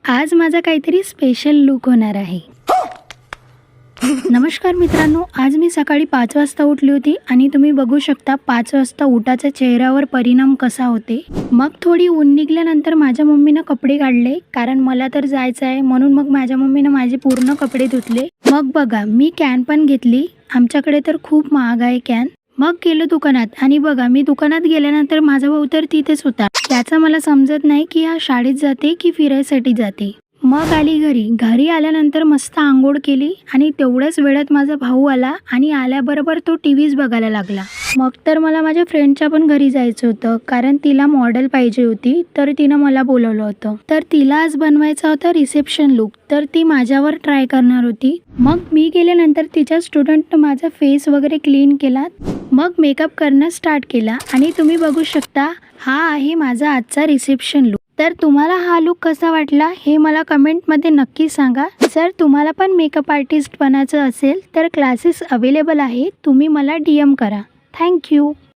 आज माझा काहीतरी स्पेशल लुक होणार आहे। नमस्कार मित्रांनो, आज मी सकाळी 5 वाजता उठली होती आणि तुम्ही बघू शकता 5 वाजता उठाचा चेहऱ्यावर परिणाम कसा होते। मग थोडी ऊन निघाल्यानंतर माझ्या मम्मीने कपडे काढले, कारण मला तर जायचं आहे म्हणून मग माझ्या मम्मीने माझे पूर्ण कपडे धुतले। मग बघा मी कॅन पण घेतली, आमच्याकडे तर खूप महाग आहे कॅन। मग गेलो दुकानात आणि बघा मी दुकानात गेल्यानंतर माझा भाऊ तर तिथेच होता। त्याचं मला समजत नाही की हा शाळेत जाते की फिरायसाठी जाते। मग आली घरी आल्यानंतर मस्त आंघोळ केली आणि तेवढ्याच वेळात माझा भाऊ आला आणि आल्याबरोबर तो टीव्हीच बघायला लागला। मग तर मला माझ्या फ्रेंडच्या पण घरी जायचं होतं, कारण तिला मॉडेल पाहिजे होती, तर तिनं मला बोलवलं होतं। तर तिला आज बनवायचा होता रिसेप्शन लुक, तर ती माझ्यावर ट्राय करणार होती। मग मी गेल्यानंतर तिच्या स्टुडंटनं माझा फेस वगैरे क्लीन केला, मग मेकअप करणं स्टार्ट केला आणि तुम्ही बघू शकता हा आहे माझा आजचा रिसेप्शन लुक। तर तुम्हाला हा लुक कसा वाटला हे मला कमेंटमध्ये नक्की सांगा। जर तुम्हाला पण मेकअप आर्टिस्ट बनायचं असेल तर क्लासेस अवेलेबल आहे, तुम्ही मला DM करा। थँक्यू।